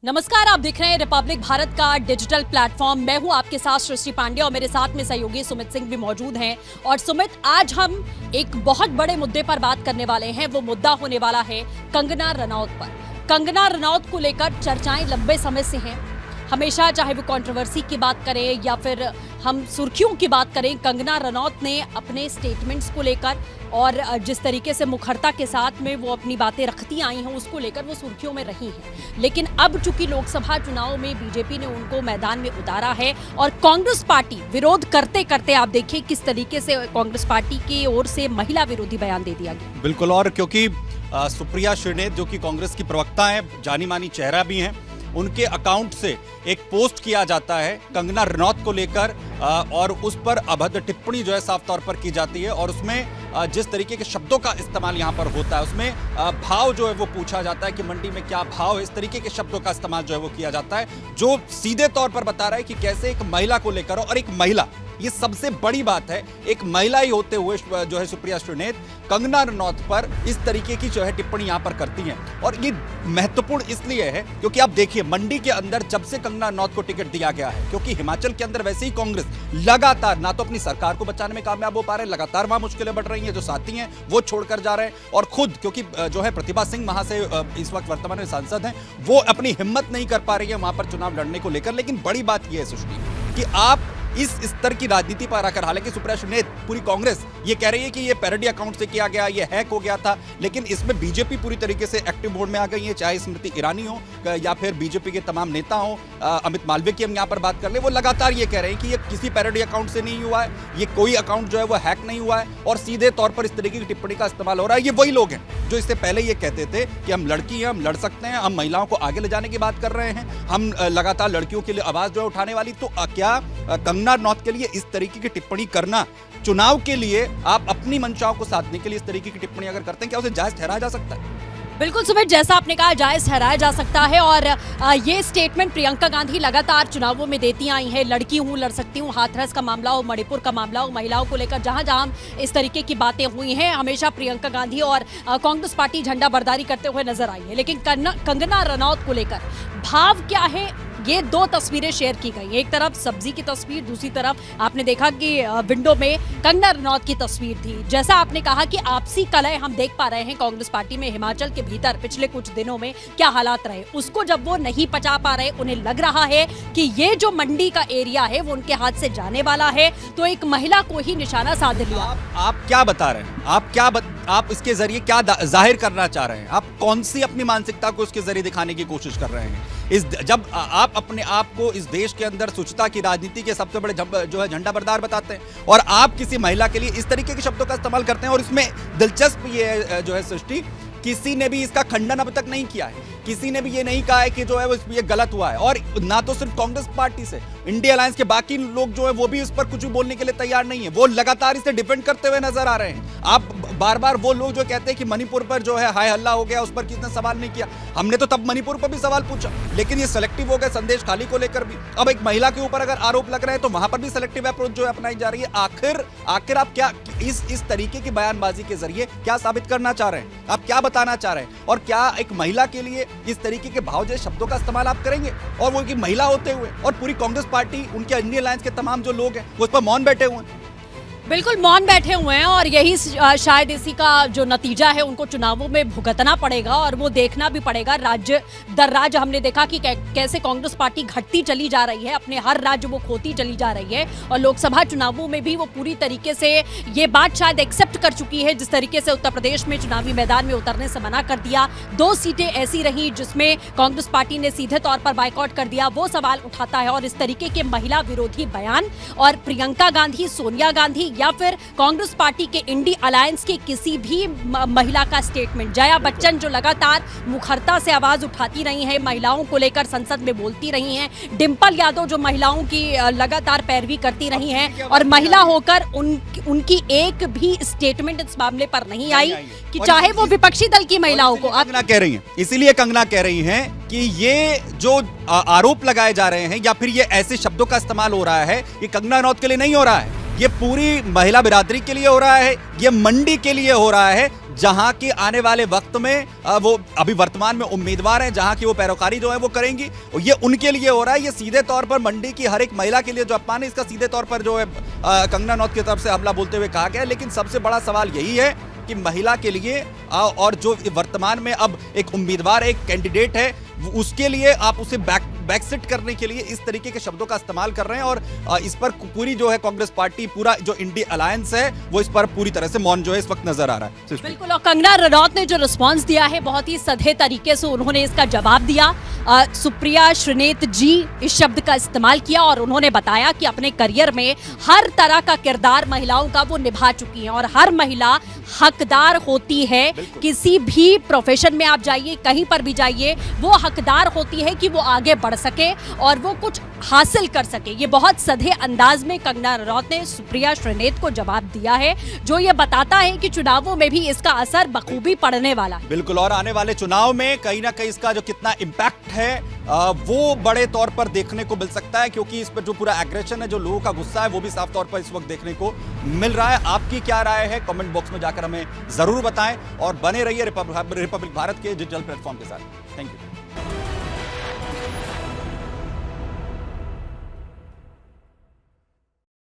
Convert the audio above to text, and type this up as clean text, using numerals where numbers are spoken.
नमस्कार, आप देख रहे हैं रिपब्लिक भारत का डिजिटल प्लेटफॉर्म। मैं हूं आपके साथ सृष्टि पांडे और मेरे साथ में सहयोगी सुमित सिंह भी मौजूद हैं। और सुमित, आज हम एक बहुत बड़े मुद्दे पर बात करने वाले हैं। वो मुद्दा होने वाला है कंगना रनौत पर। कंगना रनौत को लेकर चर्चाएं लंबे समय से हैं। हमेशा, चाहे वो कंट्रोवर्सी की बात करें या फिर हम सुर्खियों की बात करें, कंगना रनौत ने अपने स्टेटमेंट्स को लेकर और जिस तरीके से मुखरता के साथ में वो अपनी बातें रखती आई हैं, उसको लेकर वो सुर्खियों में रही हैं। लेकिन अब चूंकि लोकसभा चुनाव में बीजेपी ने उनको मैदान में उतारा है और कांग्रेस पार्टी विरोध करते करते, आप देखिए किस तरीके से कांग्रेस पार्टी की ओर से महिला विरोधी बयान दे दिया गया। बिल्कुल, और क्योंकि सुप्रिया श्रीनेत जो कि कांग्रेस की प्रवक्ता हैं, जानी मानी चेहरा भी हैं, उनके अकाउंट से एक पोस्ट किया जाता है कंगना रनौत को लेकर और उस पर अभद्र टिप्पणी जो है साफ तौर पर की जाती है। और उसमें जिस तरीके के शब्दों का इस्तेमाल यहाँ पर होता है, उसमें भाव जो है वो पूछा जाता है कि मंडी में क्या भाव है, इस तरीके के शब्दों का इस्तेमाल जो है वो किया जाता है, जो सीधे तौर पर बता रहा है कि कैसे एक महिला को लेकर, और एक महिला, ये सबसे बड़ी बात है, एक महिला ही होते हुए जो है सुप्रिया श्रीनेत कंगना रनौत पर इस तरीके की जो है टिप्पणी यहां पर करती हैं। और ये महत्वपूर्ण इसलिए है क्योंकि आप देखिए, मंडी के अंदर जब से कंगना रनौत को टिकट दिया गया है, क्योंकि हिमाचल के अंदर वैसे ही कांग्रेस लगातार ना तो अपनी सरकार को बचाने में कामयाब हो पा रहे, लगातार वहां मुश्किलें बढ़ रही हैं, जो साथी हैं वो छोड़कर जा रहे हैं, और खुद क्योंकि जो है प्रतिभा सिंह वहां से इस वक्त वर्तमान में सांसद हैं, वो अपनी हिम्मत नहीं कर पा रही है वहां पर चुनाव लड़ने को लेकर। लेकिन बड़ी बात यह है सृष्टि कि आप इस स्तर की राजनीति पर आकर, हालांकि सुप्रिया श्रीनेत, पूरी कांग्रेस ये कह रही है कि ये पैरोडी अकाउंट से किया गया, ये हैक हो गया था, लेकिन इसमें बीजेपी पूरी तरीके से एक्टिव मोड में आ गई है। चाहे स्मृति ईरानी हो या फिर बीजेपी के तमाम नेता हो, अमित मालवीय की हम यहाँ पर बात कर ले, वो लगातार ये कह रहे हैं कि ये किसी पैरोडी अकाउंट से नहीं हुआ है, ये कोई अकाउंट जो है वो हैक नहीं हुआ है, और सीधे तौर पर इस तरीके की टिप्पणी का इस्तेमाल हो रहा है। ये वही लोग हैं जो इससे पहले ये कहते थे कि हम लड़की हैं, हम लड़ सकते हैं, हम महिलाओं को आगे ले जाने की बात कर रहे हैं, हम लगातार लड़कियों के लिए आवाज जो है उठाने वाली। तो क्या कंगना रनौत के लिए इस तरीके की टिप्पणी करना, चुनाव के लिए आप अपनी मंशाओं को साधने के लिए इस तरीके की टिप्पणी अगर करते हैं, क्या उसे जायज ठहराया जा सकता है? बिल्कुल सुमित, जैसा आपने कहा, जायज ठहराया जा सकता है। और ये स्टेटमेंट प्रियंका गांधी लगातार चुनावों में देती आई हैं। लड़की हूं, लड़ सकती हूं, हाथरस का मामला हो, मणिपुर का मामला हो, महिलाओं को लेकर जहां जहां इस तरीके की बातें हुई हैं, हमेशा प्रियंका गांधी और कांग्रेस पार्टी झंडा बरदारी करते हुए नजर आई है। लेकिन कंगना रनौत को लेकर भाव क्या है, ये दो तस्वीरें शेयर की गई। एक तरफ सब्जी की तस्वीर, दूसरी तरफ आपने देखा कि विंडो में कंगना रनौत की तस्वीर थी। जैसा आपने कहा कि आपसी कलह हम देख पा रहे हैं कांग्रेस पार्टी में, हिमाचल के भीतर पिछले कुछ दिनों में क्या हालात रहे, उसको जब वो नहीं पचा पा रहे, उन्हें लग रहा है कि ये जो मंडी का एरिया है वो उनके हाथ से जाने वाला है, तो एक महिला को ही निशाना साध लिया। आप क्या बता रहे हैं? आप इसके जरिए क्या जाहिर करना चाह रहे हैं? आप कौन सी अपनी मानसिकता को इसके जरिए दिखाने की कोशिश कर रहे हैं? जब आप अपने आप को इस देश के अंदर स्वच्छता की राजनीति के सबसे बड़े जो है झंडा बरदार बताते हैं, और आप किसी महिला के लिए इस तरीके के शब्दों का इस्तेमाल करते हैं। और इसमें दिलचस्प ये जो है सृष्टि, किसी ने भी इसका खंडन अब तक नहीं किया है, किसी ने भी ये नहीं कहा है कि जो है वो ये गलत हुआ है। और ना तो सिर्फ कांग्रेस पार्टी से, इंडिया अलायंस के बाकी लोग जो है वो भी इस पर कुछ भी बोलने के लिए तैयार नहीं है, वो लगातार इसे डिफेंड करते हुए नजर आ रहे हैं। आप बार बार वो लोग जो कहते हैं कि मणिपुर पर जो है हाय हल्ला हो गया, उस पर किसने सवाल नहीं किया, हमने तो तब मणिपुर पर भी सवाल पूछा, लेकिन ये सेलेक्टिव हो गए संदेश खाली को लेकर भी। अब एक महिला के ऊपर अगर आरोप लग रहे हैं तो वहां पर भी सेलेक्टिव अप्रोच जो है अपनाई जा रही है। आखिर आप क्या इस तरीके की बयानबाजी के जरिए क्या साबित करना चाह रहे हैं? आप क्या बताना चाह रहे हैं? और क्या एक महिला के लिए इस तरीके के भावजय शब्दों का इस्तेमाल आप करेंगे? और वो की महिला होते हुए, और पूरी कांग्रेस पार्टी, उनके इंडियन अलायंस के तमाम जो लोग हैं वो इस पर मौन बैठे हुए हैं। बिल्कुल मौन बैठे हुए हैं, और यही शायद इसी का जो नतीजा है, उनको चुनावों में भुगतना पड़ेगा और वो देखना भी पड़ेगा। राज्य दर राज्य हमने देखा कि कैसे कांग्रेस पार्टी घटती चली जा रही है, अपने हर राज्य वो खोती चली जा रही है। और लोकसभा चुनावों में भी वो पूरी तरीके से ये बात शायद एक्सेप्ट कर चुकी है, जिस तरीके से उत्तर प्रदेश में चुनावी मैदान में उतरने से मना कर दिया। 2 सीटें ऐसी रही जिसमें कांग्रेस पार्टी ने सीधे तौर पर बाइकआउट कर दिया, वो सवाल उठाता है। और इस तरीके के महिला विरोधी बयान, और प्रियंका गांधी, सोनिया गांधी या फिर कांग्रेस पार्टी के इंडी अलायंस की किसी भी महिला का स्टेटमेंट, जया बच्चन जो लगातार मुखरता से आवाज उठाती रही हैं, महिलाओं को लेकर संसद में बोलती रही हैं, डिंपल यादव जो महिलाओं की लगातार पैरवी करती रही हैं, और महिला होकर उनकी एक भी स्टेटमेंट इस मामले पर नहीं आई कि चाहे वो विपक्षी दल की महिलाओं को। कंगना कह रही हैं, इसीलिए कंगना कह रही हैं कि ये जो आरोप लगाए जा रहे हैं या फिर ये ऐसे शब्दों का इस्तेमाल हो रहा है, ये कंगना रनौत के लिए नहीं हो रहा है, ये पूरी महिला बिरादरी के लिए हो रहा है, ये मंडी के लिए हो रहा है, जहां की आने वाले वक्त में वो अभी वर्तमान में उम्मीदवार हैं, जहां की वो पैरोकारी जो है वो करेंगी। ये उनके लिए हो रहा है, ये सीधे तौर पर मंडी की हर एक महिला के लिए जो अपमान है, इसका सीधे तौर पर जो है कंगना रनौत की तरफ से हमला बोलते हुए कहा गया है। लेकिन सबसे बड़ा सवाल यही है कि महिला के लिए और जो वर्तमान में अब एक उम्मीदवार, एक कैंडिडेट है, उसके लिए आप उसे बैकसिट करने के लिए इस तरीके के शब्दों का इस्तेमाल कर रहे हैं। और इस पर पूरी जो है कांग्रेस पार्टी, पूरा जो इंडी अलायंस है, वो इस पर पूरी तरह से मौन जो है इस वक्त नजर आ रहा है। बिल्कुल, और कंगना रनौत ने जो रिस्पांस दिया है बहुत ही सधे तरीके से उन्होंने इसका जवाब दिया। सुप्रिया श्रीनेत जी इस शब्द का इस्तेमाल किया और उन्होंने बताया कि अपने करियर में हर तरह का किरदार महिलाओं का वो निभा चुकी हैं और हर महिला हकदार होती है। किसी भी प्रोफेशन में आप जाइए, कहीं पर भी जाइए, वो हकदार होती है कि वो आगे बढ़ सके और वो कुछ हासिल कर सके। ये बहुत सधे अंदाज में कंगना रनौत ने सुप्रिया श्रीनेत को जवाब दिया है, जो ये बताता है कि चुनावों में भी इसका असर बखूबी पड़ने वाला है। बिल्कुल, और आने वाले चुनाव में कहीं ना कहीं इसका जो कितना इम्पैक्ट है वो बड़े तौर पर देखने को मिल सकता है, क्योंकि इस पर जो पूरा एग्रेशन है, जो लोगों का गुस्सा है, वो भी साफ तौर पर इस वक्त देखने को मिल रहा है। आपकी क्या राय है? कमेंट बॉक्स में जाकर हमें जरूर बताएं और बने रहिए रिपब्लिक भारत के डिजिटल प्लेटफॉर्म के साथ। Thank you.